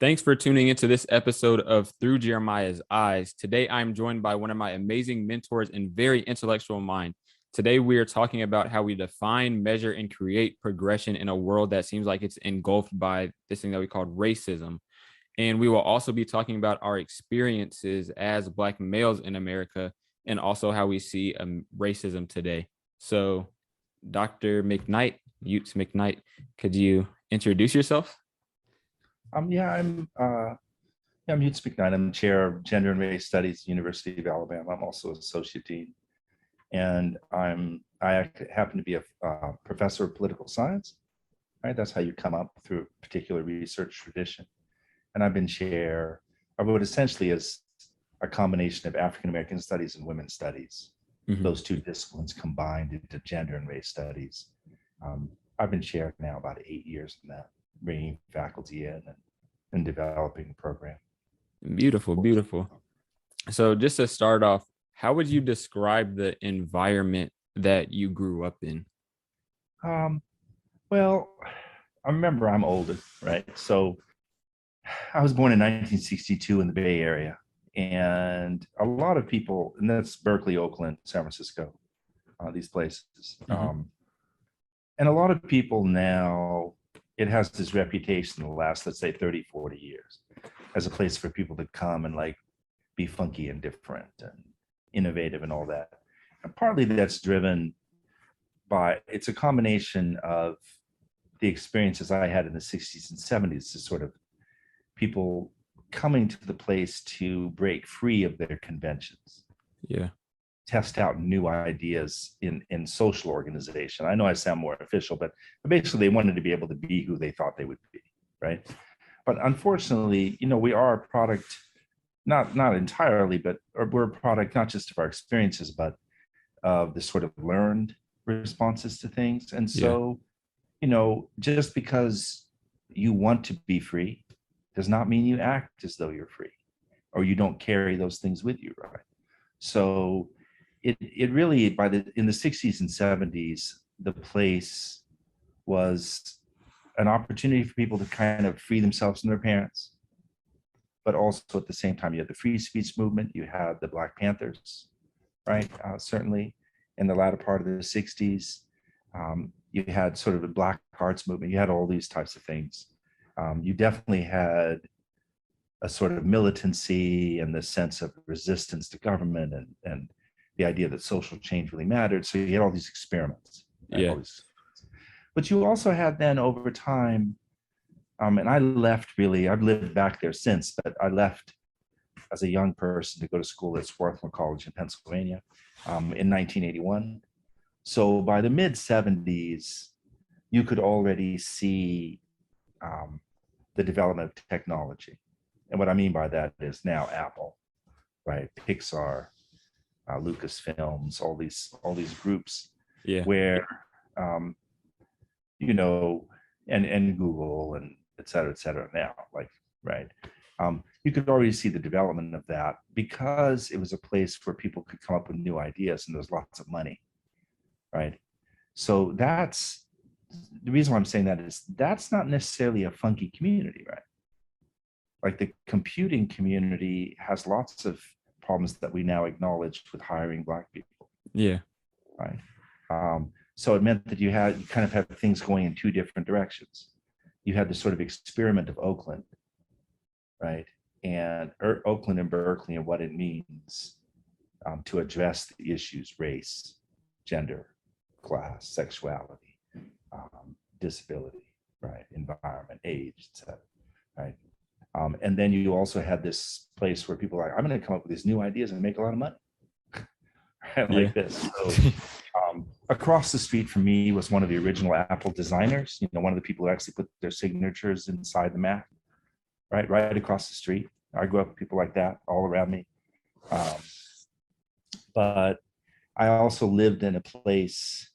Thanks for tuning into this episode of Through Jeremiah's Eyes. Today, I'm joined by one of my amazing mentors and very intellectual mind. Today, we are talking about how we define, measure, and create progression in a world that seems like it's engulfed by this thing that we call racism. And we will also be talking about our experiences as Black males in America and also how we see racism today. So, Dr. McKnight, Utz McKnight, could you introduce yourself? I'm Utz McKnight. I'm chair of Gender and Race Studies at the University of Alabama. I'm also associate dean, and happen to be a professor of political science. Right, that's how you come up through a particular research tradition. And I've been chair of what essentially is a combination of African American studies and women's studies. Mhm. Those two disciplines combined into gender and race studies. I've been chair now about 8 years in that, bringing faculty in and developing the program. Beautiful, beautiful. So just to start off, how would you describe the environment that you grew up in? Well, I remember I'm older, right? So I was born in 1962 in the Bay Area, and a lot of people, and that's Berkeley, Oakland, San Francisco, these places. And a lot of people now, it has this reputation in the last, let's say 30, 40 years as a place for people to come and like be funky and different and innovative and all that. And partly that's driven by, it's a combination of the experiences I had in the 60s and 70s, to sort of people coming to the place to break free of their conventions. Yeah. Test out new ideas in social organization. I know I sound more official, but basically they wanted to be able to be who they thought they would be, right? But unfortunately, we are a product, not entirely, but we're a product not just of our experiences, but of the sort of learned responses to things. And so, just because you want to be free does not mean you act as though you're free, or you don't carry those things with you, right? So it really, in the 60s and 70s, the place was an opportunity for people to kind of free themselves from their parents. But also at the same time, you had the free speech movement, you had the Black Panthers, right? Certainly in the latter part of the 60s, you had sort of a Black arts movement, you had all these types of things. You definitely had a sort of militancy and the sense of resistance to government and the idea that social change really mattered. So you had all these experiments. Right? Yeah. But you also had then over time, and I left really, I've lived back there since, but I left as a young person to go to school at Swarthmore College in Pennsylvania in 1981. So by the mid 70s, you could already see the development of technology. And what I mean by that is now Apple, right? Pixar, Lucasfilms, all these groups, where and Google and et cetera now, like, right. You could already see the development of that because it was a place where people could come up with new ideas and there's lots of money, right? So that's the reason why I'm saying that is that's not necessarily a funky community, right? Like the computing community has lots of problems that we now acknowledge with hiring Black people. Yeah. Right. So it meant that you kind of had things going in two different directions. You had the sort of experiment of Oakland, right? And Oakland and Berkeley and what it means to address the issues, race, gender, class, sexuality, disability, right? Environment, age, et cetera, right? And then you also had this place where people are like, I'm going to come up with these new ideas and make a lot of money. Right? Like this. So, across the street from me was one of the original Apple designers, one of the people who actually put their signatures inside the Mac, right across the street. I grew up with people like that all around me. But I also lived in a place,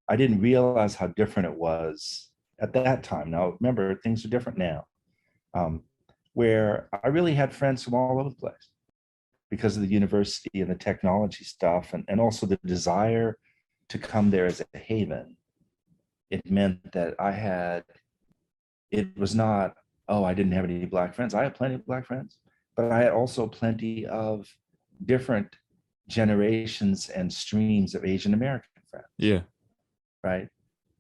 I didn't realize how different it was at that time. Now, remember, things are different now. Where I really had friends from all over the place because of the university and the technology stuff, and also the desire to come there as a haven. It meant that it was not Oh, I didn't have any black friends. I had plenty of black friends, but I had also plenty of different generations and streams of Asian American friends, Yeah. right?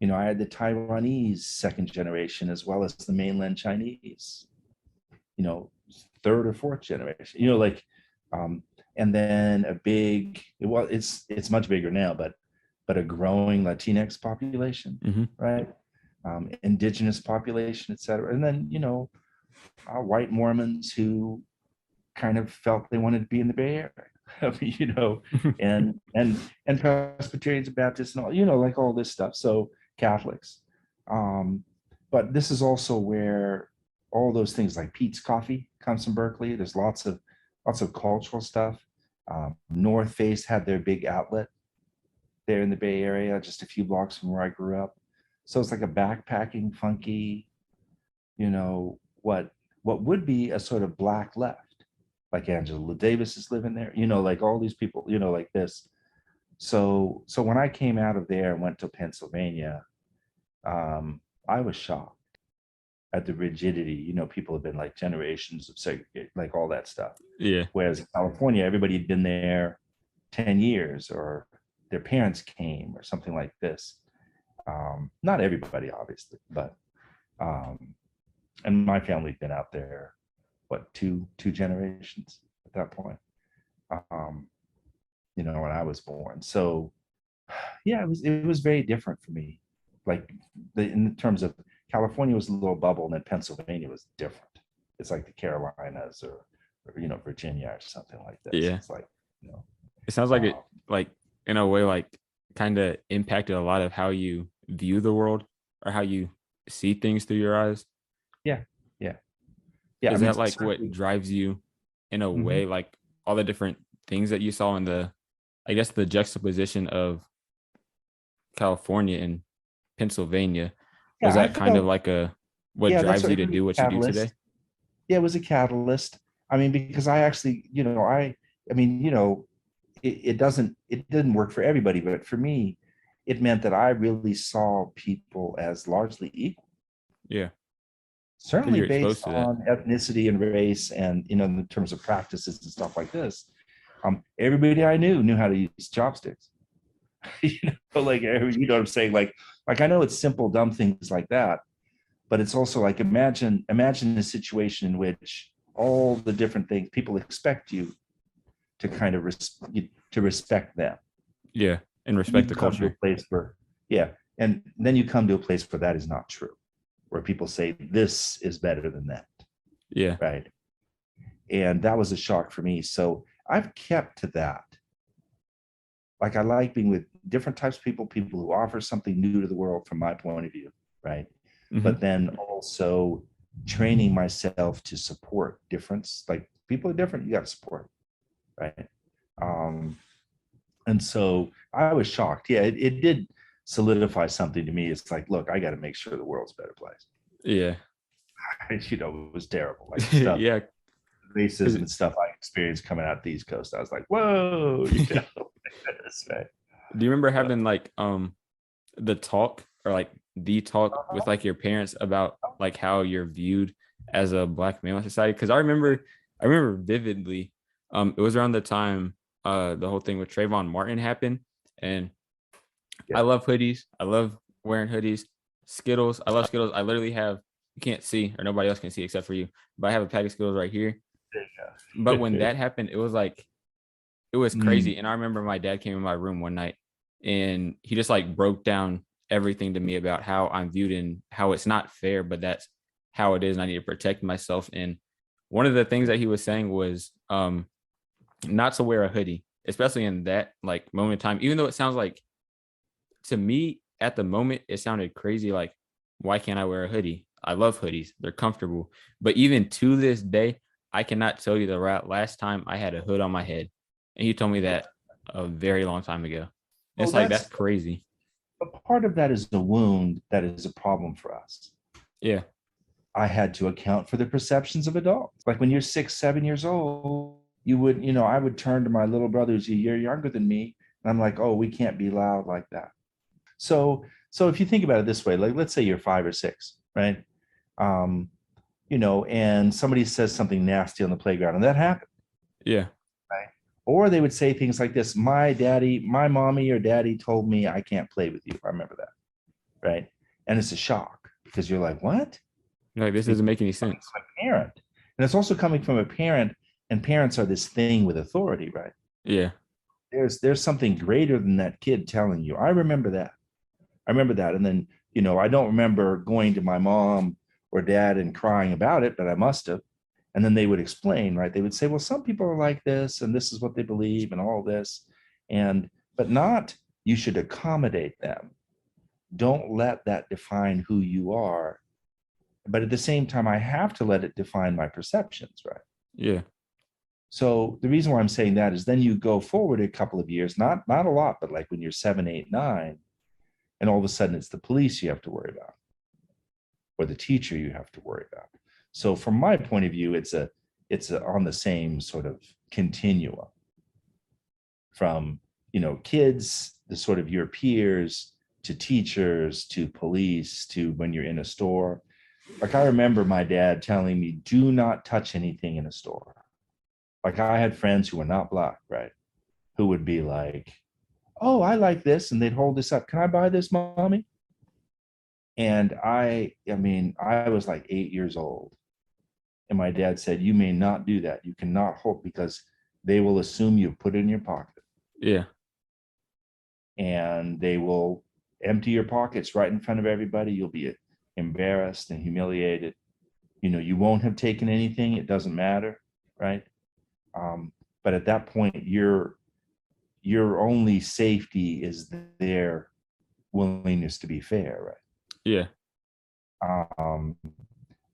I had the Taiwanese second generation as well as the mainland Chinese, you know, third or fourth generation, like, and then a big, well, it's much bigger now, but a growing Latinx population, Hmm. right? Indigenous population, et cetera. And then, white Mormons who kind of felt they wanted to be in the Bay Area, and Presbyterians and Baptists and all, like all this stuff. So Catholics. But this is also where all those things like Pete's Coffee comes from Berkeley. There's lots of cultural stuff. North Face had their big outlet there in the Bay Area, just a few blocks from where I grew up. So it's like a backpacking, funky, what would be a sort of black left, like Angela Davis is living there, like all these people, like this. So when I came out of there and went to Pennsylvania, I was shocked at the rigidity. People have been like generations of segregate, like all that stuff. Yeah. Whereas in California, everybody had been there 10 years or their parents came or something like this. Not everybody, obviously, but and my family had been out there, what, two generations at that point, when I was born. So yeah, it was very different for me. Like in terms of California was a little bubble, and then Pennsylvania was different. It's like the Carolinas or Virginia or something like this. Yeah. It's like, It sounds like it, like, in a way, like, kind of impacted a lot of how you view the world or how you see things through your eyes. yeah, yeah, yeah. Is I mean, that like certainly. what drives you in a Mhm. way, like all the different things that you saw in I guess, the juxtaposition of California and Pennsylvania? Was Yeah, I that kind of felt, like what yeah, that's drives what you it to was do a what you do today? catalyst. Yeah, it was a catalyst. I mean, because I actually, I mean, it didn't work for everybody, but for me, it meant that I really saw people as largely equal, Yeah, because certainly you're based exposed to that. on ethnicity and race and, in terms of practices and stuff like this. Everybody I knew how to use chopsticks. Like, what I'm saying? Like I know it's simple, dumb things like that, but it's also like, imagine a situation in which all the different things people expect you to kind of to respect them. Yeah, and respect You the come to a culture. place where, yeah, and then you come to a place where that is not true, where people say this is better than that, Yeah. right? And that was a shock for me. So I've kept to that. Like, I like being with different types of people who offer something new to the world from my point of view, right? Hmm. But then also training myself to support difference. Like, people are different, you got to support, right? Um, and so I was shocked. Yeah, it did solidify something to me. It's like, look, I got to make sure the world's a better place. Yeah. It was terrible. Like the stuff, Yeah. racism 'Cause and stuff I experienced coming out the East Coast. I was like, whoa, right? do you remember But, having like the talk or like the talk with like your parents about like how you're viewed as a black male in society? Because I remember vividly, it was around the time the whole thing with Trayvon Martin happened, and I yeah, love hoodies. I love wearing hoodies. Skittles. I love Skittles. I literally have, you can't see or nobody else can see except for you, but I have a pack of Skittles right here. But when yeah. that happened, it was like, it was Mm. crazy. And I remember my dad came in my room one night and he just like broke down everything to me about how I'm viewed and how it's not fair, but that's how it is. And I need to protect myself. And one of the things that he was saying was not to wear a hoodie, especially in that like moment in time, even though it sounds like, to me at the moment, it sounded crazy. Like, why can't I wear a hoodie? I love hoodies. They're comfortable. But even to this day, I cannot tell you the last time I had a hood on my head. And he told me that a very long time ago. And Well, it's like, that's that's crazy. a part of that is a wound that is a problem for us. Yeah. I had to account for the perceptions of adults. Like when you're 6, 7 years old, I would turn to my little brother who's a year younger than me, and I'm like, oh, we can't be loud like that. So if you think about it this way, like let's say you're 5 or 6, right? Um, and somebody says something nasty on the playground, and that happened. Yeah. Right. Or they would say things like this: my mommy or daddy told me I can't play with you. I remember that. Right. And it's a shock because you're like, what? Like, this doesn't make any sense. A parent. And it's also coming from a parent, and parents are this thing with authority, right? Yeah. There's something greater than that kid telling you. I remember that. And then, I don't remember going to my mom or dad and crying about it, but I must have. And then they would explain, right? They would say, well, some people are like this, and this is what they believe, and all this. But not, you should accommodate them. Don't let that define who you are. But at the same time, I have to let it define my perceptions, right? Yeah. So the reason why I'm saying that is then you go forward a couple of years, not a lot, but like when you're 7, 8, 9, and all of a sudden it's the police you have to worry about, or the teacher you have to worry about. So from my point of view, it's on the same sort of continuum from, kids, the sort of your peers, to teachers, to police, to when you're in a store. Like I remember my dad telling me, do not touch anything in a store. Like I had friends who were not Black, right? Who would be like, oh, I like this. And they'd hold this up. Can I buy this, mommy? And I was like 8 years old. And my dad said, you may not do that. You cannot hold, because they will assume you put it in your pocket. Yeah. And they will empty your pockets right in front of everybody. You'll be embarrassed and humiliated. You won't have taken anything. It doesn't matter, right? But at that point, your only safety is their willingness to be fair, right? Yeah.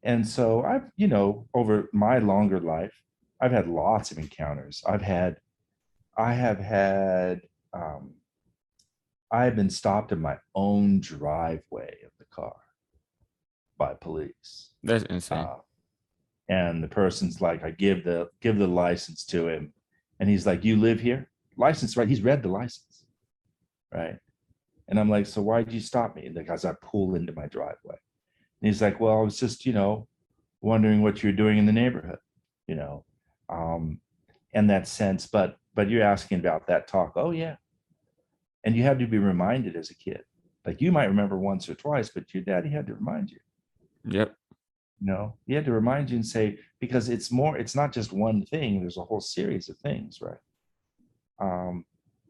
And so I've, over my longer life, I've had lots of encounters. I have been stopped in my own driveway of the car by police. That's insane. And the person's like, I give the license to him, and he's like, you live here? License, right? He's read the license, right? And I'm like, so why'd you stop me? Because I pulled into my driveway. And he's like, well, I was just, wondering what you're doing in the neighborhood, in that sense. But you're asking about that talk. Oh yeah. And you have to be reminded as a kid. Like you might remember once or twice, but your daddy had to remind you. Yep. He had to remind you and say, because it's not just one thing. There's a whole series of things, right?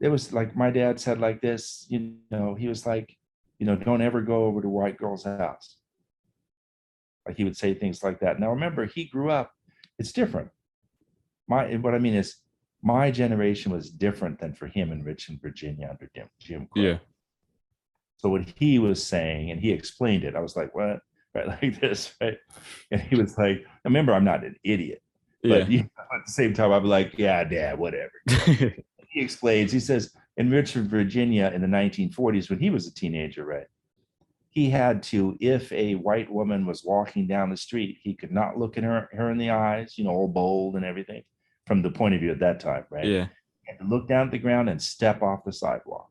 It was like my dad said like this, he was like, don't ever go over to white girl's house. Like he would say things like that. Now remember, he grew up, it's different. What I mean is my generation was different than for him in Richmond, Virginia under Jim Crow. Yeah. So what he was saying, and he explained it, I was like, what? Right, like this, right? And he was like, remember, I'm not an idiot. But Yeah. at the same time, I'm like, yeah, Dad, whatever. He explains, he says, in Richmond, Virginia in the 1940s, when he was a teenager, right? He had to, if a white woman was walking down the street, he could not look at her in the eyes, all bold and everything from the point of view at that time, right? Yeah. He had to look down at the ground and step off the sidewalk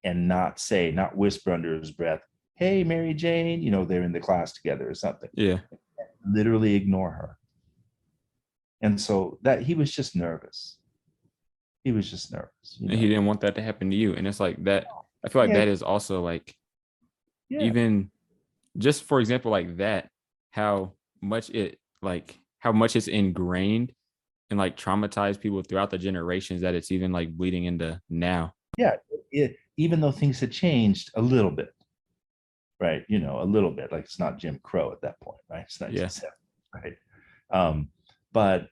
and not whisper under his breath, hey, Mary Jane, they're in the class together or something. Yeah. Literally ignore her. And so that he was just nervous. He was just nervous. And he didn't want that to happen to you. And it's like that. I feel like that is also like, even just for example, like that, how much it's ingrained and like traumatized people throughout the generations that it's even like bleeding into now. Yeah. Even though things had changed a little bit, right? A little bit, like it's not Jim Crow at that point, right? It's not right? But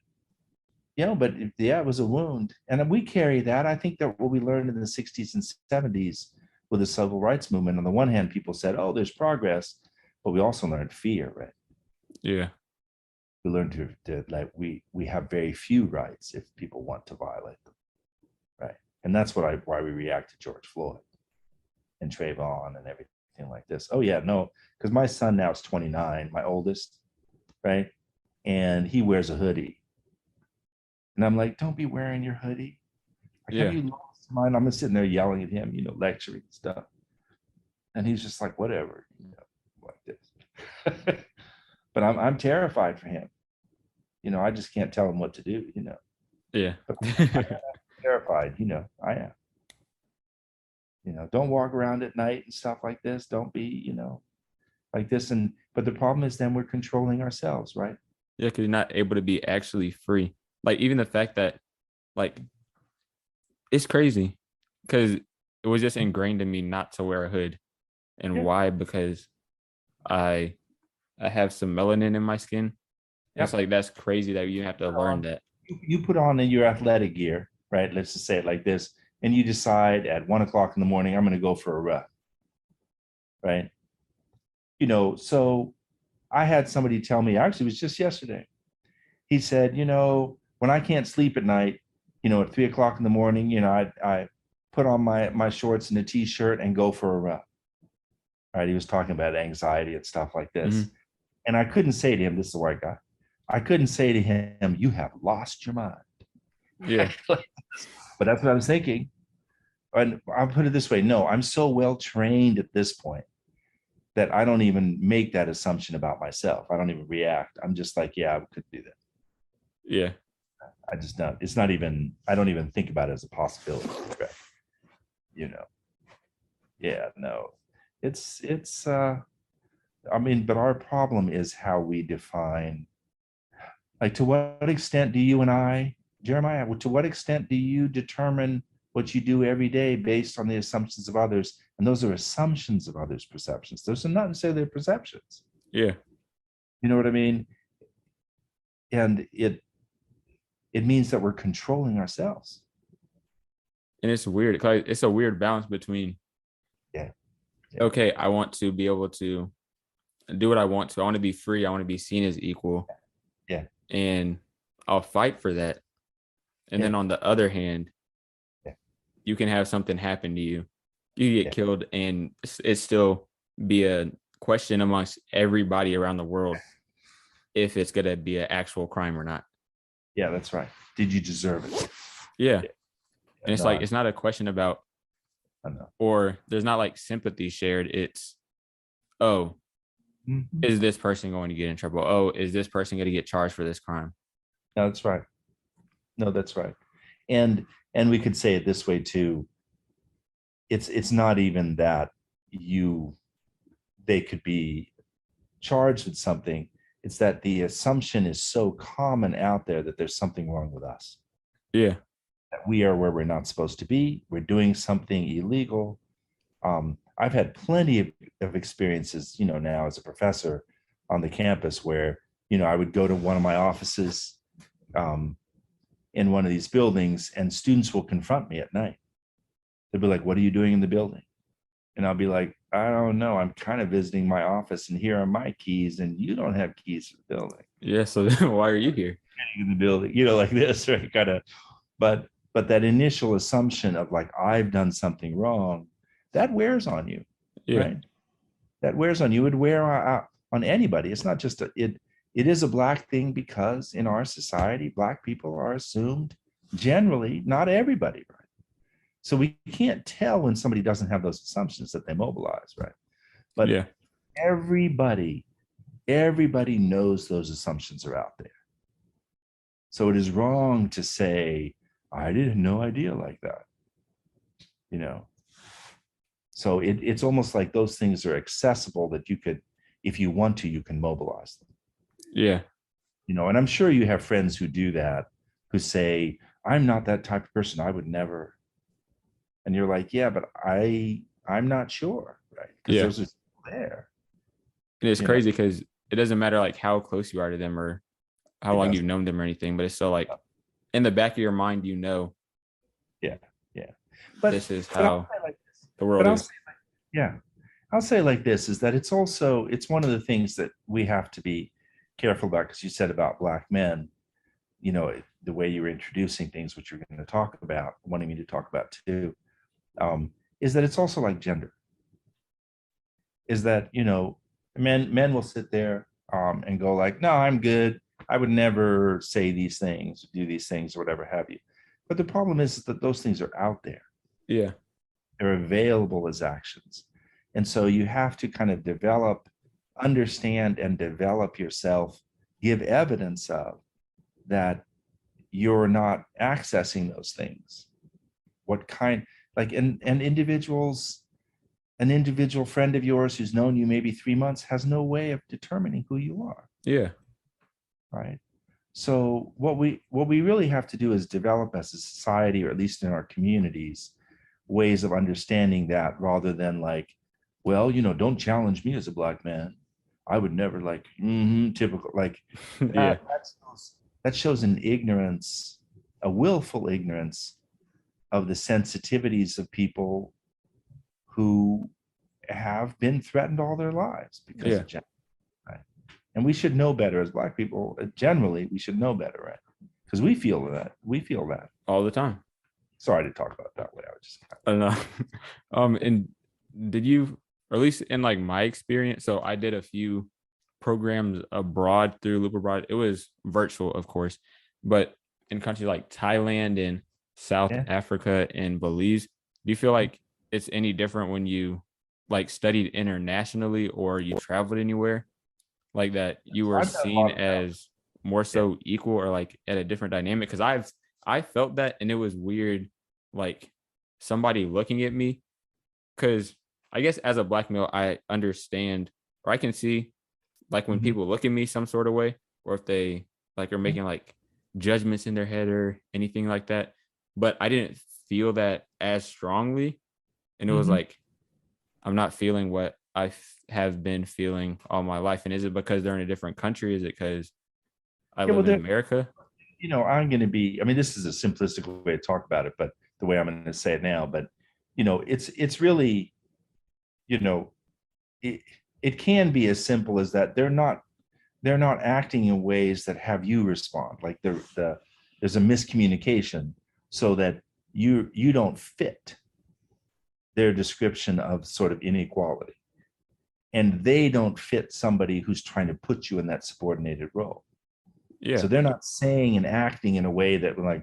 it was a wound. And we carry that. I think that what we learned in the 60s and 70s with the civil rights movement, on the one hand, people said, oh, there's progress, but we also learned fear, right? Yeah. We learned to like, we have very few rights if people want to violate them, right? And that's why we react to George Floyd and Trayvon and everything like this. Oh yeah, no, because my son now is 29, my oldest, right? And he wears a hoodie. And I'm like, don't be wearing your hoodie. Like, have you lost your mind? I'm sitting there yelling at him, lecturing and stuff. And he's just like, whatever, like this. but I'm terrified for him. I just can't tell him what to do, Yeah. but I'm terrified, I am. Don't walk around at night and stuff like this. Don't be, like this. But the problem is then we're controlling ourselves, right? Yeah, because you're not able to be actually free. Like even the fact that like it's crazy because it was just ingrained in me not to wear a hood. And Yeah. why? Because I have some melanin in my skin. Yep. It's like that's crazy that you have to learn that. You put on your athletic gear, right? Let's just say it like this, and you decide at 1 o'clock in the morning, I'm going to go for a run, right? So I had somebody tell me, actually, it was just yesterday. He said, when I can't sleep at night, at 3 o'clock in the morning, I put on my shorts and a t-shirt and go for a run. Right? He was talking about anxiety and stuff like this. Mhm. And I couldn't say to him, this is a white guy, I couldn't say to him, you have lost your mind. Yeah. But that's what I was thinking. And I'll put it this way. No, I'm so well trained at this point that I don't even make that assumption about myself. I don't even react. I'm just like, yeah, I could do that. Yeah. I just don't. It's not even, I don't even think about it as a possibility. Right? Yeah, no. But our problem is how we define, like, to what extent do you and I, Jeremiah, to what extent do you determine what you do every day based on the assumptions of others? And those are assumptions of others' perceptions. Those are not necessarily their perceptions. Yeah. You know what I mean? And it means that we're controlling ourselves. And it's weird. It's a weird balance between, Yeah. okay, I want to be able to do what I want to. I want to be free. I want to be seen as equal. Yeah. And I'll fight for that. And Yeah. then on the other hand, Yeah. you can have something happen to you. You get Yeah. killed, and it still be a question amongst everybody around the world if it's going to be an actual crime or not. Yeah, that's right. Did you deserve it? Yeah. And it's No, like, it's not a question about, I know. or there's not like sympathy shared. It's, oh, Mhm. is this person going to get in trouble? Oh, is this person going to get charged for this crime? No, that's right. No, that's right. And we could say it this way too. It's not even that they could be charged with something. It's that the assumption is so common out there that there's something wrong with us. Yeah. That we are where we're not supposed to be. We're doing something illegal. I've had plenty of experiences, now as a professor on the campus where, I would go to one of my offices in one of these buildings and students will confront me at night. They'll be like, what are you doing in the building? And I'll be like, I don't know. I'm kind of visiting my office and here are my keys and you don't have keys to the building. Yeah. So why are you here? In the building, like this, right? Kind of, but that initial assumption of like, I've done something wrong, that wears on you, Yeah. right? That wears on you. It would wear on anybody. It's not just it is a Black thing because in our society, Black people are assumed generally, not everybody, right? So we can't tell when somebody doesn't have those assumptions that they mobilize, right? But Yeah. everybody knows those assumptions are out there. So it is wrong to say, I didn't no idea like that. So it's almost like those things are accessible that you could, if you want to, you can mobilize them. Yeah. And I'm sure you have friends who do that, who say, I'm not that type of person. I would never. And you're like, yeah, but I'm not sure, right? Because those are there. And it's crazy because it doesn't matter like how close you are to them or how long you've known them or anything, but it's still like in the back of your mind, Yeah. But this is how the world is. I'll say like this is that it's one of the things that we have to be careful about, because you said about Black men, the way you were introducing things, which you're going to talk about, wanting me to talk about too, is that it's also like gender. Is that, men will sit there and go like, no, I'm good. I would never say these things, do these things, or whatever have you. But the problem is that those things are out there. Yeah. They're available as actions. And so you have to kind of develop understand and develop yourself, give evidence of that you're not accessing those things. What kind, like, and individuals, an individual friend of yours who's known you maybe 3 months has no way of determining who you are. Yeah. Right. So what we really have to do is develop as a society, or at least in our communities, ways of understanding that, rather than like, well, don't challenge me as a Black man. I would never, like, typical, like Yeah. that shows an ignorance, a willful ignorance of the sensitivities of people who have been threatened all their lives because of gender. Right? And we should know better as Black people. Generally, we should know better, right? Because we feel that. We feel that all the time. Sorry to talk about it that way. I was just I don't know. And did you, or at least in like my experience, so I did a few programs abroad through Loop Abroad. It was virtual, of course, but in countries like Thailand and South Africa and Belize, do you feel like it's any different when you like studied internationally or you traveled anywhere, like that you were seen as more so equal or like at a different dynamic? Because I felt that, and it was weird, like somebody looking at me, because I guess as a Black male, I understand, or I can see like when people look at me some sort of way, or if they like are making like judgments in their head or anything like that. But I didn't feel that as strongly. And it was like, I'm not feeling what I have been feeling all my life. And is it because they're in a different country? Is it because I live in America? I'm going to be, I mean, this is a simplistic way to talk about it, but the way I'm going to say it now, but, it's really, it can be as simple as that. They're not acting in ways that have you respond. Like there's a miscommunication so that you don't fit their description of sort of inequality, and they don't fit somebody who's trying to put you in that subordinated role. Yeah. So they're not saying and acting in a way that we're like,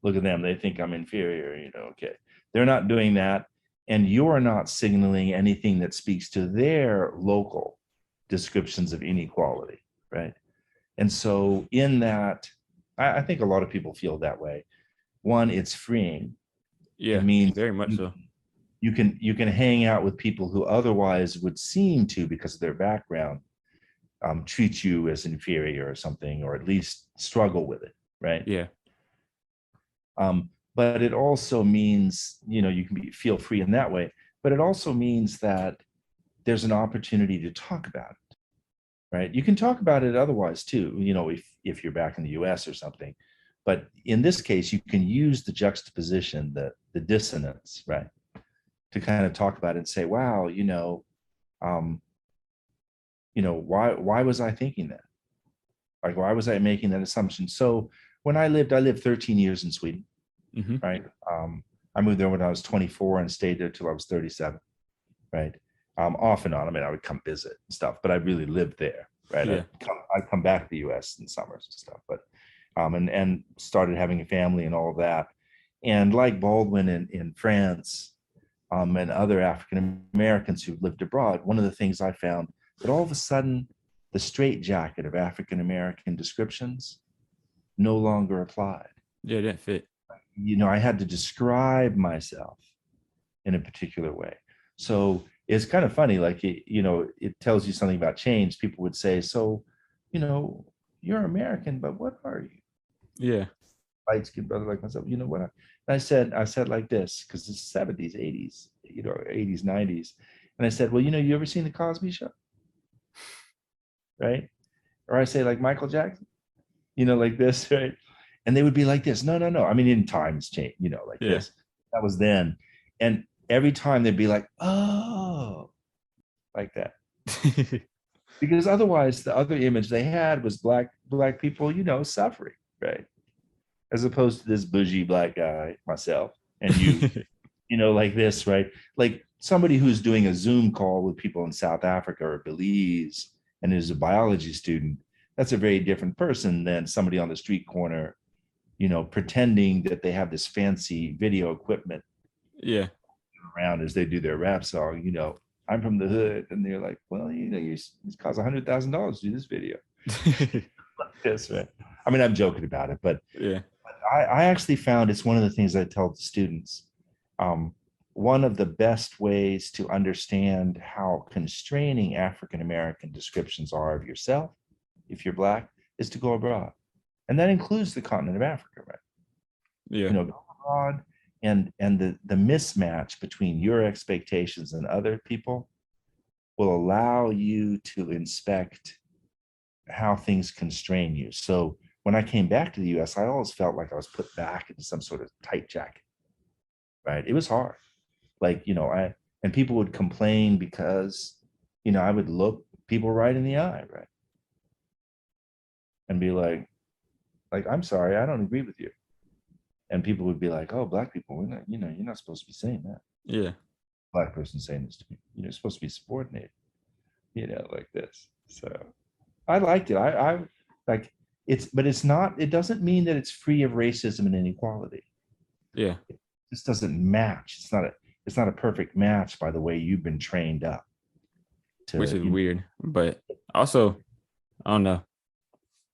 look at them, they think I'm inferior, okay. They're not doing that, and you're not signaling anything that speaks to their local descriptions of inequality, right? And so in that, I think a lot of people feel that way. One, it's freeing. Yeah, it means very much so. You can hang out with people who otherwise would seem to, because of their background, treat you as inferior or something, or at least struggle with it, right? Yeah. But it also means, you can feel free in that way, but it also means that there's an opportunity to talk about it, right? You can talk about it otherwise too, if you're back in the US or something. But in this case, you can use the juxtaposition, the dissonance, right, to kind of talk about it and say, wow, why was I thinking that? Like, why was I making that assumption? So when I lived 13 years in Sweden, right? I moved there when I was 24 and stayed there till I was 37, right? Off and on. I mean, I would come visit and stuff, but I really lived there, right? Yeah. I'd come back to the US in summers and stuff, but and started having a family and all of that. And like Baldwin in France, and other African Americans who've lived abroad, one of the things I found that all of a sudden the straitjacket of African American descriptions no longer applied. Yeah, it didn't fit. I had to describe myself in a particular way. So it's kind of funny, like, it tells you something about change. People would say, so, you're American, but what are you? Yeah. Light skinned brother like myself, what? I said like this, because it's 70s, 80s, 80s, 90s. And I said, well, you ever seen the Cosby Show? Right? Or I say like Michael Jackson, like this, right? And they would be like this. No. I mean, in times change, like this. That was then. And every time they'd be like, oh, like that. Because otherwise the other image they had was black people, suffering, right? As opposed to this bougie Black guy, myself, and you, like this, right? Like somebody who's doing a Zoom call with people in South Africa or Belize and is a biology student, that's a very different person than somebody on the street corner, pretending that they have this fancy video equipment around as they do their rap song, I'm from the hood, and they're like, well, you cost $100,000 to do this video. Yes, right. I mean, I'm joking about it, but Yeah. I actually found it's one of the things I tell the students. One of the best ways to understand how constraining African American descriptions are of yourself, if you're Black, is to go abroad, and that includes the continent of Africa, right? Yeah. Go abroad, and the mismatch between your expectations and other people will allow you to inspect how things constrain you. So when I came back to the US, I always felt like I was put back into some sort of tight jacket, right? It was hard. Like, and people would complain because, I would look people right in the eye, right? And be like, I'm sorry, I don't agree with you. And people would be like, oh, Black people, we're not, you're not supposed to be saying that. Yeah. Black person saying this to me, you're supposed to be subordinated, like this. So I liked it. I like but it's not, it doesn't mean that it's free of racism and inequality. Yeah. It just doesn't match. It's not a perfect match by the way you've been trained up to. Which is weird, but also, I don't know.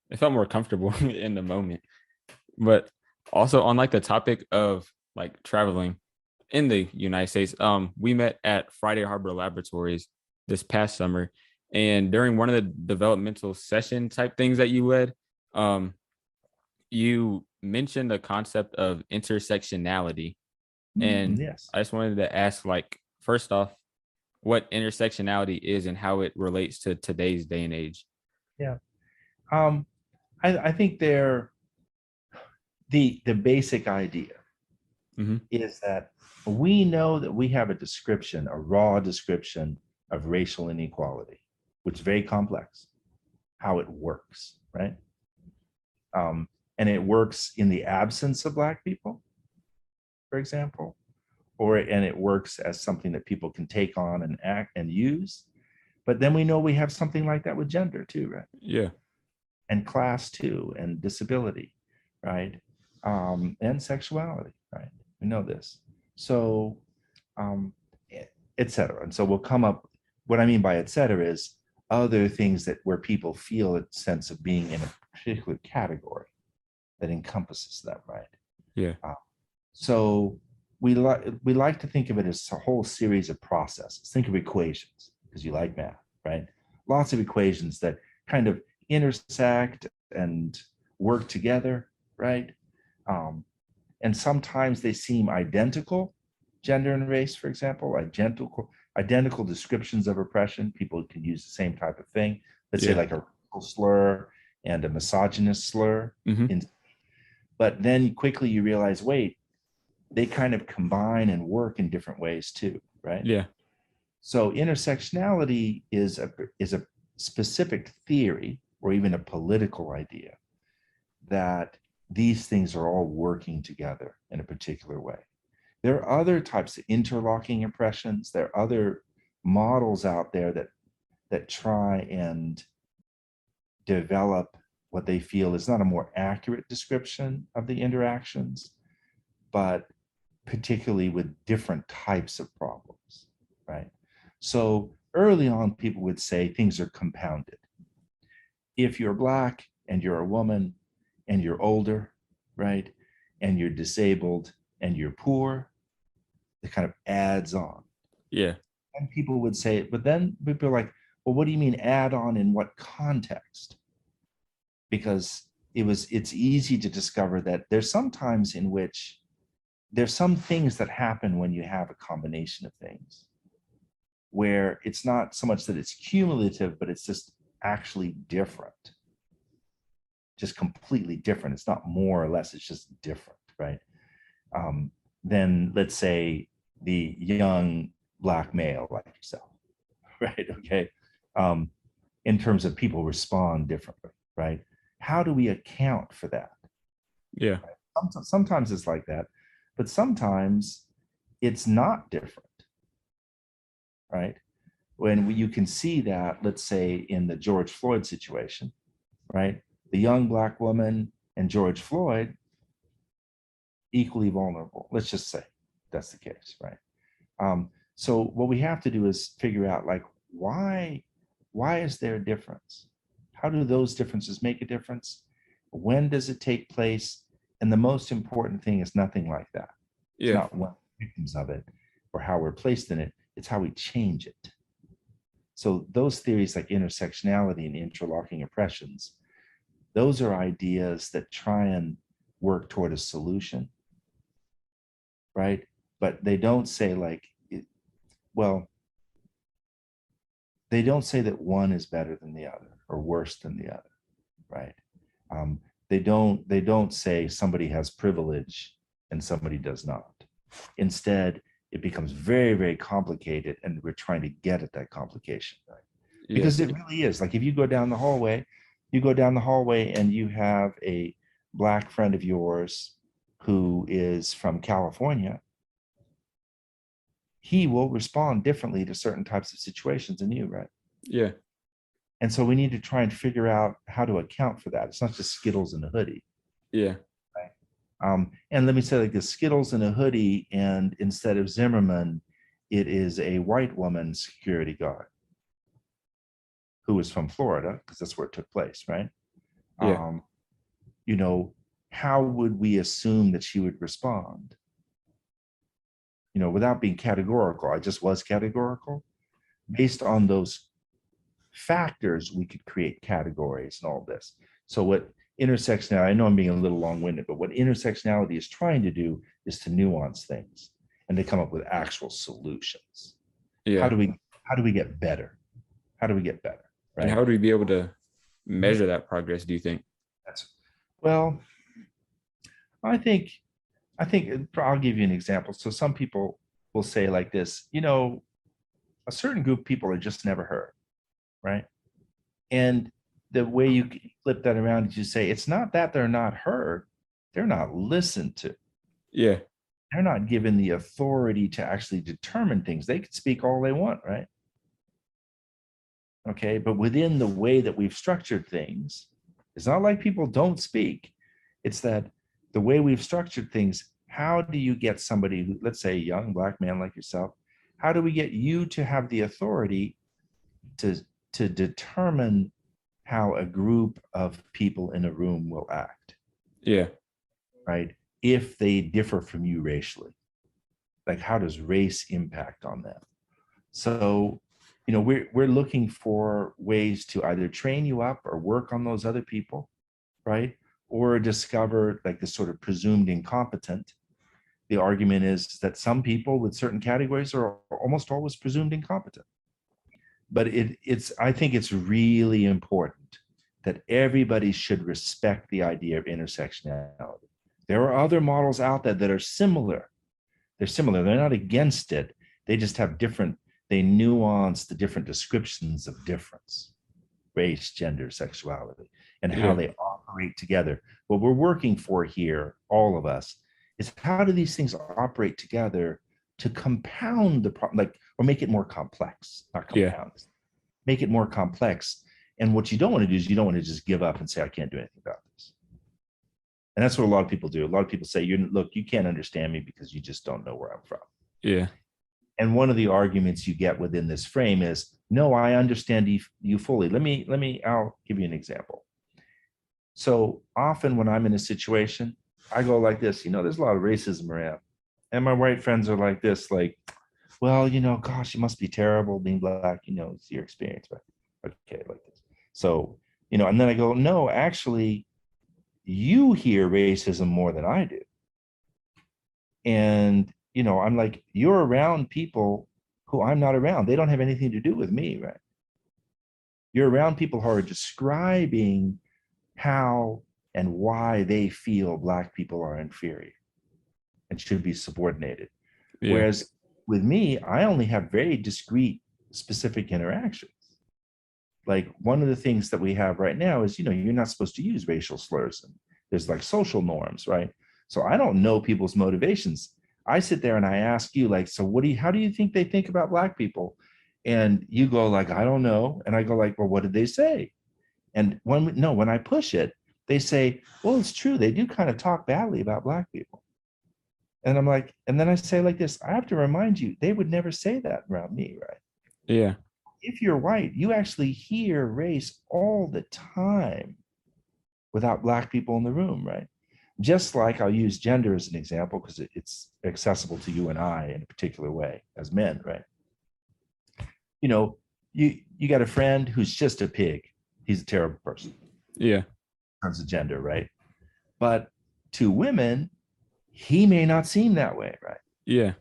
It felt more comfortable in the moment. But also on like the topic of like traveling in the United States, we met at Friday Harbor Laboratories this past summer, and during one of the developmental session type things that you led, you mentioned the concept of intersectionality, and Yes. I just wanted to ask, like, first off, what intersectionality is and how it relates to today's day and age. Yeah. I think the basic idea is that we know that we have a raw description of racial inequality, which is very complex, how it works, right? And it works in the absence of Black people, for example, and it works as something that people can take on and act and use. But then we know we have something like that with gender too, right? Yeah. And class too, and disability, right? And sexuality, right? We know this. So, et cetera. And so we'll come up, what I mean by et cetera is other things where people feel a sense of being in a particular category that encompasses them, right? Yeah. So we like to think of it as a whole series of processes. Think of equations, because you like math, right? Lots of equations that kind of intersect and work together, right? And sometimes they seem identical, gender and race, for example, identical descriptions of oppression. People can use the same type of thing. Let's say like a racial slur and a misogynist slur. But then quickly you realize, wait, they kind of combine and work in different ways too, right? Yeah. So intersectionality is a specific theory or even a political idea that these things are all working together in a particular way. There are other types of interlocking oppressions. There are other models out there that try and develop what they feel is not a more accurate description of the interactions, but particularly with different types of problems, right? So early on, people would say things are compounded. If you're Black and you're a woman and you're older, right, and you're disabled and you're poor, it kind of adds on. Yeah. And people would say, but then people are like, well, what do you mean add on in what context? Because it's easy to discover that there's some times in which there's some things that happen when you have a combination of things where it's not so much that it's cumulative, but it's just actually different, just completely different. It's not more or less, it's just different, right? Then let's say the young Black male like yourself, right? Okay. In terms of people respond differently, right? How do we account for that? Yeah. Sometimes it's like that, but sometimes it's not different, right? When you can see that, let's say in the George Floyd situation, right? The young Black woman and George Floyd, equally vulnerable. Let's just say that's the case, right? So what we have to do is figure out like why is there a difference? How do those differences make a difference? When does it take place? And the most important thing is nothing like that. It's Yeah. not what victims of it or how we're placed in it, it's how we change it. So those theories like intersectionality and interlocking oppressions, those are ideas that try and work toward a solution, right? But they don't say like, well, they don't say that one is better than the other or worse than the other, right? Um, they don't say somebody has privilege and somebody does not. Instead, it becomes very, very complicated, and we're trying to get at that complication, right? Yeah. Because it really is. Like if you go down the hallway, and you have a Black friend of yours who is from California, he will respond differently to certain types of situations than you, right? Yeah. And so we need to try and figure out how to account for that. It's not just Skittles in a hoodie. Yeah. And let me say like the Skittles in a hoodie, and instead of Zimmerman, it is a white woman security guard who is from Florida, because that's where it took place, right? Yeah. You know, how would we assume that she would respond? You know, without being categorical, I just was categorical. Based on those factors, we could create categories and all this. So what intersectionality, I know I'm being a little long-winded, but what intersectionality is trying to do is to nuance things and to come up with actual solutions. How Yeah. do we get better? How do we get better? Right. And how do we be able to measure that progress, do you think? Well, I think I'll give you an example. So some people will say like this, you know, a certain group of people are just never heard, right? And the way you flip that around is you say, it's not that they're not heard, they're not listened to. Yeah. They're not given the authority to actually determine things. They can speak all they want, right? Okay, but within the way that we've structured things, it's not like people don't speak. It's that the way we've structured things, how do you get somebody who, let's say a young Black man like yourself, how do we get you to have the authority to determine how a group of people in a room will act? Yeah. Right? If they differ from you racially, like how does race impact on them? So, you know, we're looking for ways to either train you up or work on those other people, right? Or discover like the sort of presumed incompetent. The argument is that some people with certain categories are almost always presumed incompetent. But I think it's really important that everybody should respect the idea of intersectionality. There are other models out there that are similar. They're similar. They're not against it. They just have different, they nuance the different descriptions of difference, race, gender, sexuality, and how they operate together. What we're working for here, all of us, is how do these things operate together to compound the problem, like, or make it more complex, not compound, make it more complex. And what you don't want to do is you don't want to just give up and say, I can't do anything about this. And that's what a lot of people do. A lot of people say, look, you can't understand me because you just don't know where I'm from. Yeah. And one of the arguments you get within this frame is, no, I understand you fully. I'll give you an example. So often when I'm in a situation, I go like this, there's a lot of racism around. And my white friends are like this, like, well, gosh, it must be terrible being Black, it's your experience, but okay, like this. So, and then I go, no, actually, you hear racism more than I do. And, I'm like, you're around people who I'm not around. They don't have anything to do with me, right? You're around people who are describing how and why they feel Black people are inferior and should be subordinated. Yeah. Whereas with me, I only have very discrete, specific interactions. Like one of the things that we have right now is, you're not supposed to use racial slurs. And there's like social norms, right? So I don't know people's motivations. I sit there and I ask you, like, so how do you think they think about Black people? And you go like, I don't know. And I go like, well, what did they say? And when I push it, they say, well, it's true. They do kind of talk badly about Black people. And I'm like, and then I say like this, I have to remind you, they would never say that around me, right? Yeah. If you're white, you actually hear race all the time without black people in the room, right? Just like I'll use gender as an example because it's accessible to you and I in a particular way as men, right? You know, you got a friend who's just a pig. He's a terrible person Yeah. in terms of gender, right? But to women, he may not seem that way, right? Yeah.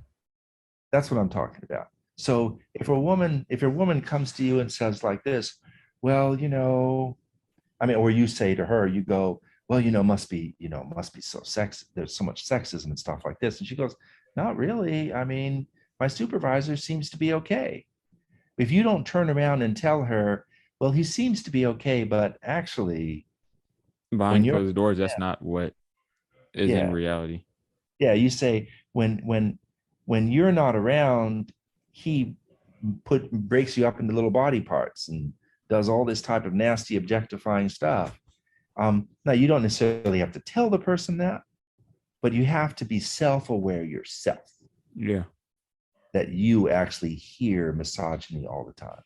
That's what I'm talking about. So if a woman comes to you and says like this, well, I mean, or you say to her, you go, well, must be so sex. There's so much sexism and stuff like this. And she goes, not really. I mean, my supervisor seems to be okay. If you don't turn around and tell her, well, he seems to be okay, but actually, when Behind you're, closed doors, that's not what is in yeah, reality. yeah, you say when you're not around, he breaks you up into little body parts and does all this type of nasty objectifying stuff. Now you don't necessarily have to tell the person that, but you have to be self-aware yourself Yeah. that you actually hear misogyny all the time,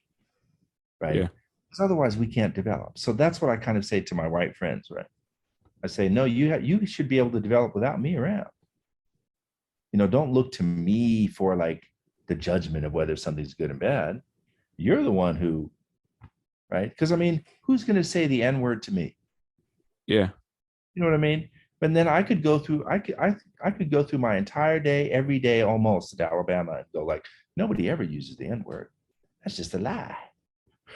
right? Yeah. Because otherwise we can't develop. So that's what I kind of say to my white friends, right? I say, no, you should be able to develop without me around. Don't look to me for like the judgment of whether something's good and bad. You're the one who, right? Because I mean, who's going to say the N word to me? Yeah. You know what I mean? But then I could go through my entire day, every day almost at Alabama and go like, nobody ever uses the N word. That's just a lie,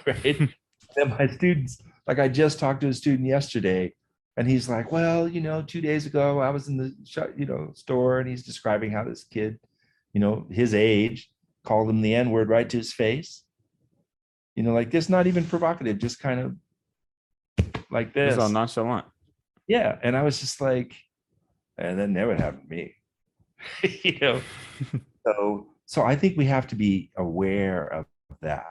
right? And my students, like I just talked to a student yesterday, and he's like, well, 2 days ago I was in the store, and he's describing how this kid, his age, called him the N word right to his face. Like this, not even provocative, just kind of like It's all this. nonchalant. Yeah. And I was just like, and that never happened to me. you know. So I think we have to be aware of that.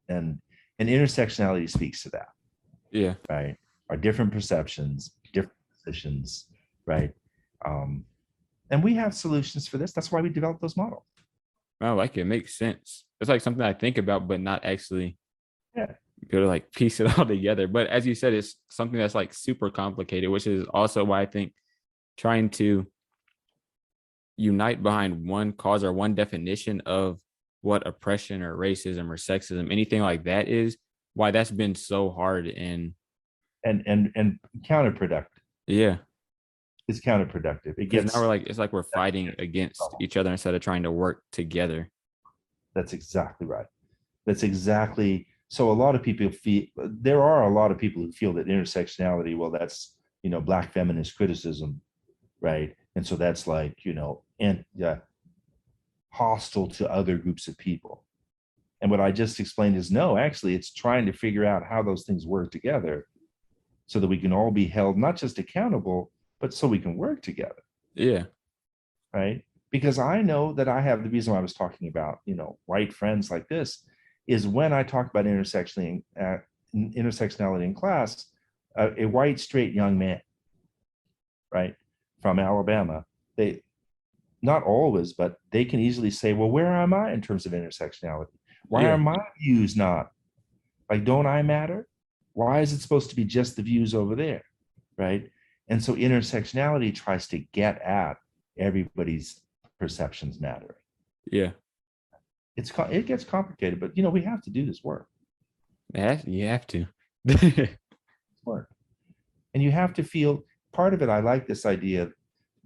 And intersectionality speaks to that, Yeah. right? Our different perceptions, different positions, right? Um, and we have solutions for this. That's why we developed those models. I like it. It makes sense. It's like something I think about, but not actually Yeah. be able to like piece it all together. But as you said, it's something that's like super complicated, which is also why I think trying to unite behind one cause or one definition of what oppression or racism or sexism, anything like that is, why that's been so hard. And And counterproductive. yeah, It's counterproductive. It because now gets it's like we're fighting against each other instead of trying to work together. That's exactly right. That's exactly. So a lot of people feel there are a lot of people who feel that intersectionality, well, that's black feminist criticism, right? And so that's like and hostile to other groups of people. And what I just explained is no, actually, it's trying to figure out how those things work together so that we can all be held not just accountable, but so we can work together, Yeah. right? Because I know that I have the reason why I was talking about, white friends like this is when I talk about intersectionality in class, a white straight young man, right, from Alabama, they not always, but they can easily say, well, where am I in terms of intersectionality? Why are Yeah. my views not like, don't I matter? Why is it supposed to be just the views over there, right? And so intersectionality tries to get at everybody's perceptions mattering. Yeah. It gets complicated, but we have to do this work. You have to. Work, and you have to feel part of it. I like this idea of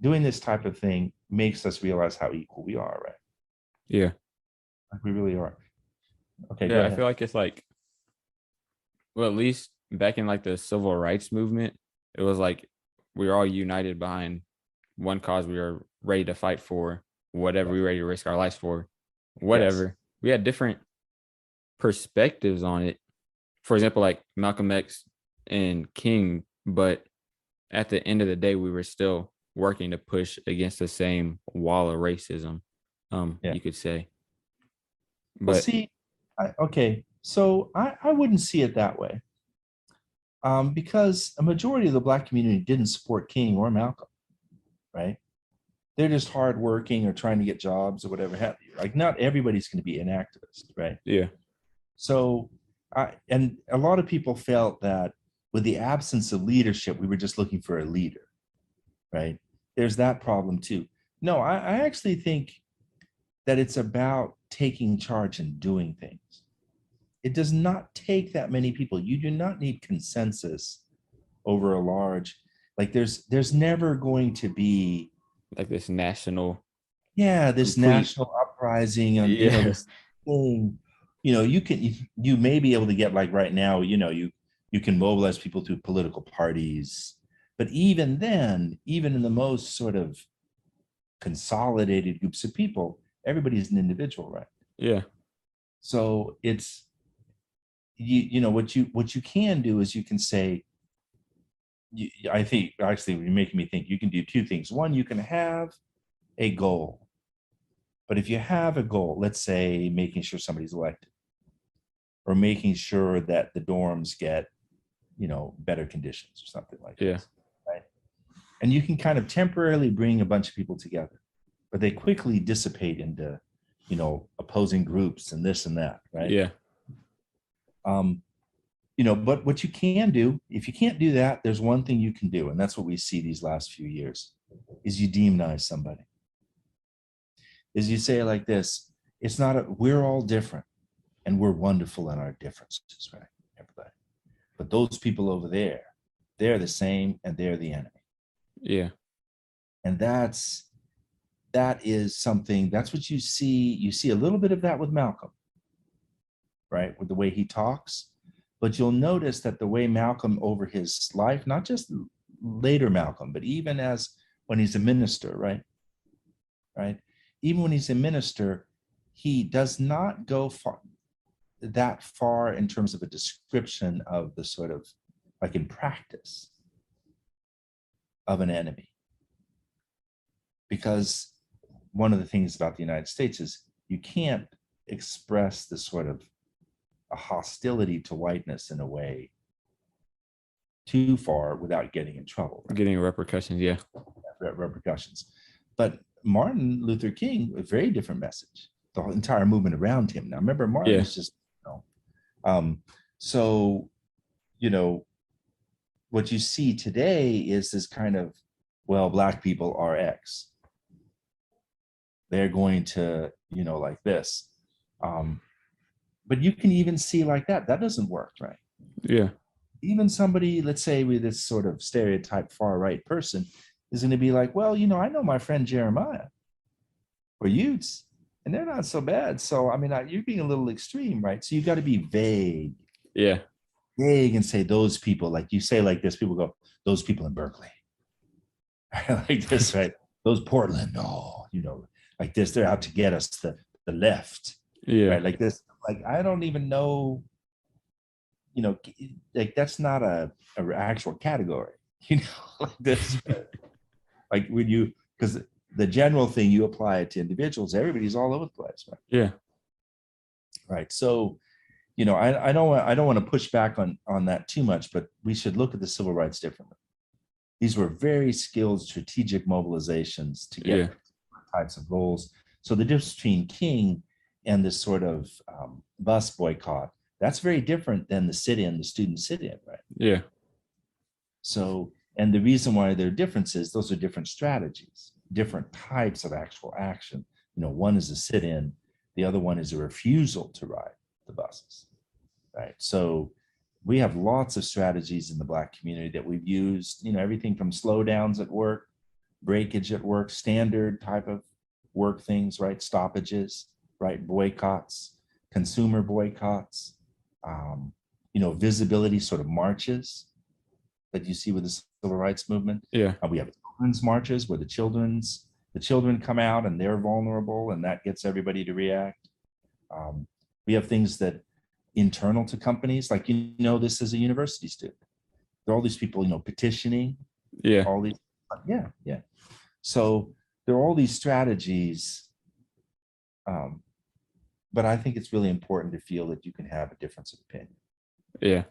doing this type of thing makes us realize how equal we are, right? Yeah. Like we really are. Okay, go Yeah. I ahead. feel like it's like, well, at least back in like the civil rights movement, it was like we were all united behind one cause. We were ready to fight for whatever, Yes. we were ready to risk our lives for Yes. whatever. We had different perspectives on it. For example, like Malcolm X and King, but at the end of the day, we were still working to push against the same wall of racism, Yeah. you could say. Well, But see, okay, so I wouldn't see it that way, because a majority of the Black community didn't support King or Malcolm, right? they're just hardworking or trying to get jobs or whatever have you. Like not everybody's going to be an activist, right? Yeah. So, and a lot of people felt that with the absence of leadership, we were just looking for a leader, right? There's that problem too. No, I actually think that it's about taking charge and doing things. It does not take that many people. You do not need consensus over a large, like there's never going to be Like this national this complete. national uprising and Yeah. this thing. You may be able to get, like right now, you can mobilize people through political parties, but even then, even in the most sort of consolidated groups of people, everybody's an individual, right? Yeah. So it's what you can do is you can say, I think actually you're making me think you can do two things. One, you can have a goal, but if you have a goal, let's say making sure somebody's elected or making sure that the dorms get, better conditions or something like Yeah. this, right? And you can kind of temporarily bring a bunch of people together, but they quickly dissipate into, opposing groups and this and that, right? Yeah. But what you can do, if you can't do that, there's one thing you can do, and that's what we see these last few years, is you demonize somebody. Is you say it like this, it's not we're all different and we're wonderful in our differences, right? Everybody. But those people over there, they're the same and they're the enemy. Yeah. And that is something, that's what you see a little bit of that with Malcolm, right? With the way he talks. But you'll notice that the way Malcolm over his life, not just later Malcolm, but even as when he's a minister, right? Even when he's a minister, he does not go that far in terms of a description of the sort of, like in practice, of an enemy. Because one of the things about the United States is you can't express this sort of a hostility to whiteness in a way too far without getting in trouble, right? Getting repercussions. Yeah. Repercussions. But Martin Luther King, a very different message, the whole entire movement around him. Now, remember, Martin is just, so, what you see today is this kind of, well, Black people are X. They're going to, like this. But you can even see like that doesn't work, right? Yeah. Even somebody, let's say with this sort of stereotype far right person, is going to be like, well, I know my friend Jeremiah or Utz, and they're not so bad. So, I mean, you're being a little extreme, right? So you got to be vague. Yeah. Vague and say those people, like you say like this, people go, those people in Berkeley. Like this, right? Those Portland, like this, they're out to get us, the left. Yeah. Right? Like this, like, I don't even know, like that's not a actual category, like this. Like when because the general thing, you apply it to individuals, everybody's all over the place, right? Yeah. Right. So, I don't want to push back on that too much, but we should look at the civil rights differently. These were very skilled strategic mobilizations to get types of goals. So the difference between King and this sort of bus boycott, that's very different than the sit-in, the student sit-in, right? Yeah. So, and the reason why there are differences, those are different strategies, different types of actual action. One is a sit-in, the other one is a refusal to ride the buses, right? So we have lots of strategies in the Black community that we've used, everything from slowdowns at work, breakage at work, standard type of work things, right? Stoppages, right? Boycotts, consumer boycotts, visibility sort of marches that you see with the civil rights movement. Yeah. We have children's marches where the children come out and they're vulnerable, and that gets everybody to react. We have things that internal to companies, like, this is a university student. There are all these people, petitioning. Yeah. All these, yeah. So there are all these strategies. But I think it's really important to feel that you can have a difference of opinion. Yeah.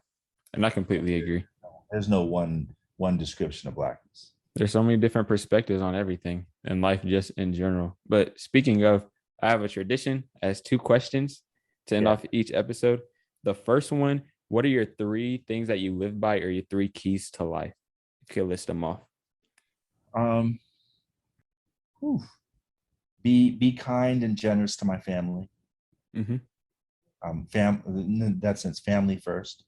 And I completely agree. There's no one description of Blackness. There's so many different perspectives on everything. and life just in general. But speaking of, I have a tradition as 2 questions to end off each episode. The first one, what are your 3 things that you live by, or your 3 keys to life? If you could list them off. Um, whew. Be kind and generous to my family. Mm-hmm. In that sense, family first,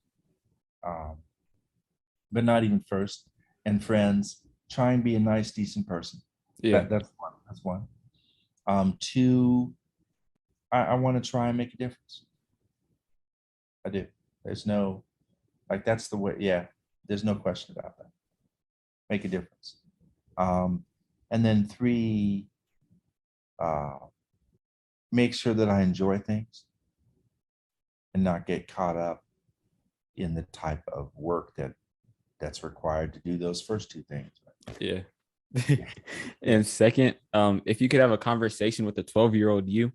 but not even first, and friends. Try and be a nice, decent person. Yeah. That's one. That's one. Two, I want to try and make a difference. I do. There's no, like, that's the way. Yeah, there's no question about that. Make a difference. And then 3, make sure that I enjoy things and not get caught up in the type of work that's required to do those first 2 things. Yeah. And second, if you could have a conversation with a 12-year-old you,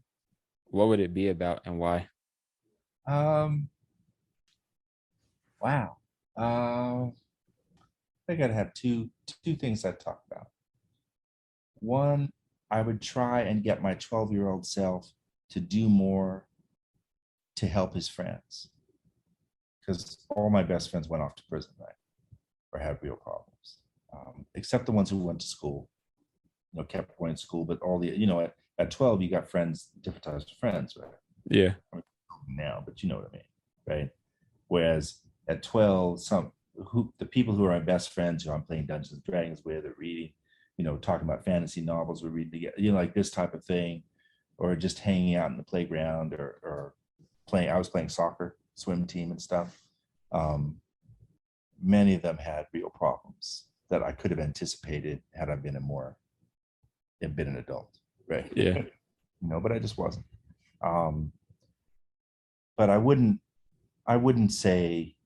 what would it be about and why? Wow. I think I'd have two things I'd talk about. One, I would try and get my 12-year-old self to do more to help his friends, because all my best friends went off to prison, right, or had real problems, except the ones who went to school, kept going to school. But all the, at 12, you got friends, different types of friends, right? Yeah. Now, but you know what I mean, right? Whereas at 12, the people who are my best friends, who I'm playing Dungeons and Dragons with, or reading, talking about fantasy novels, or reading together, like this type of thing, or just hanging out in the playground, or playing. I was playing soccer, swim team, and stuff. Many of them had real problems that I could have anticipated had I been an adult, right? Yeah. But I just wasn't. But I wouldn't say,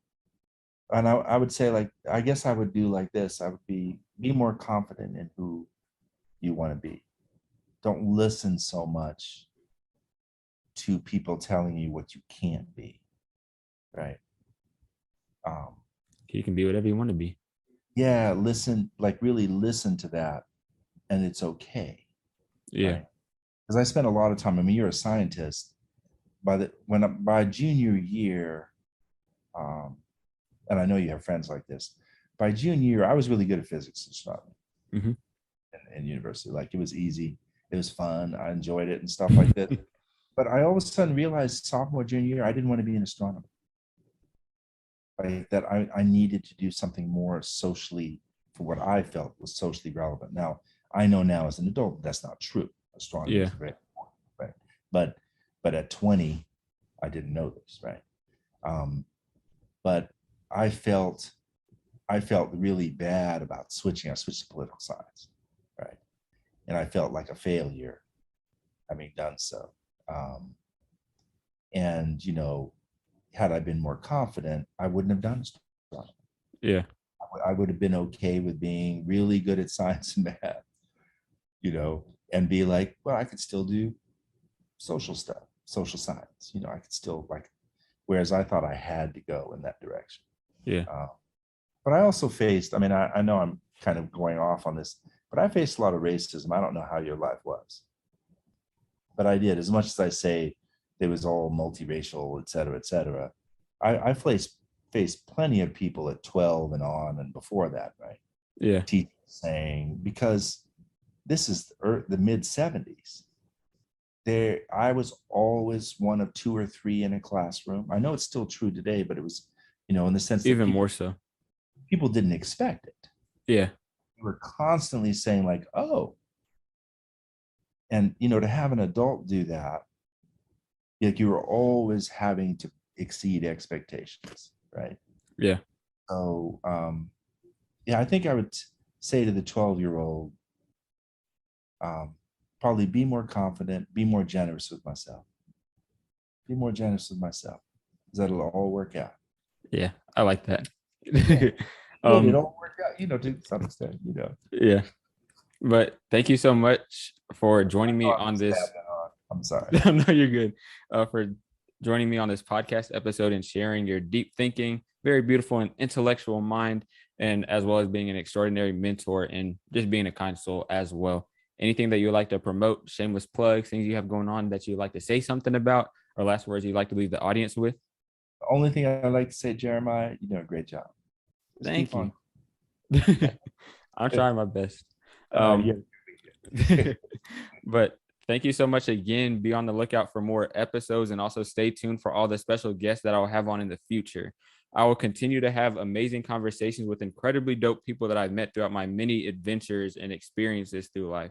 and I would say, like, I guess I would do like this. I would be more confident in who you want to be. Don't listen so much to people telling you what you can't be, right? You can be whatever you want to be. Yeah, really listen to that, and it's okay. Yeah. Right? Because I spent a lot of time. I mean, you're a scientist. By junior year, and I know you have friends like this. By junior year, I was really good at physics and astronomy in university. Like, it was easy, it was fun, I enjoyed it and stuff like that. But I all of a sudden realized sophomore, junior year, I didn't want to be an astronomer. Like, that I needed to do something more socially, for what I felt was socially relevant. Now, I know now as an adult that's not true. Astronomy is very important, right? But at 20, I didn't know this, right? But I felt really bad about switching. I switched to political science, right? And I felt like a failure having done so. And had I been more confident, I wouldn't have done astronomy. Yeah. I would have been okay with being really good at science and math, and be like, well, I could still do social stuff, social science. I could still, like, whereas I thought I had to go in that direction. Yeah. But I also faced, I mean, I know I'm kind of going off on this, but I faced a lot of racism. I don't know how your life was, but I did. As much as I say it was all multiracial, et cetera, et cetera, I faced plenty of people at 12 and on and before that, right? Yeah. Teachers saying, because this is the mid 70s. I was always one of 2 or 3 in a classroom. I know it's still true today, but it was, in the sense that Even more so. People didn't expect it. Yeah. We were constantly saying, like, oh, and to have an adult do that, like, you were always having to exceed expectations, right? Yeah. So yeah, I think I would say to the 12-year-old, probably be more confident, be more generous with myself. Be more generous with myself, because that'll all work out. Yeah, I like that. It all work out, to some extent, Yeah. But thank you so much for joining me on this. I'm sorry. No, you're good. For joining me on this podcast episode and sharing your deep thinking, very beautiful and intellectual mind, and as well as being an extraordinary mentor and just being a kind soul as well. anything that you would like to promote, shameless plugs, things you have going on that you'd like to say something about, or last words you'd like to leave the audience with? The only thing I'd like to say, Jeremiah, you do a great job. Just Thank keep you. on. I'm trying my best. Yeah. But thank you so much again. Be on the lookout for more episodes, and also stay tuned for all the special guests that I'll have on in the future. I will continue to have amazing conversations with incredibly dope people that I've met throughout my many adventures and experiences through life.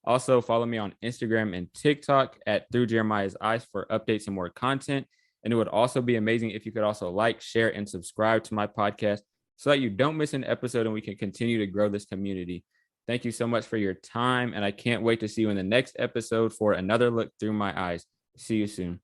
Also, follow me on Instagram and TikTok at Through Jeremiah's Eyes for updates and more content. And it would also be amazing if you could also like, share, and subscribe to my podcast so that you don't miss an episode and we can continue to grow this community. Thank you so much for your time, and I can't wait to see you in the next episode for another look through my eyes. See you soon.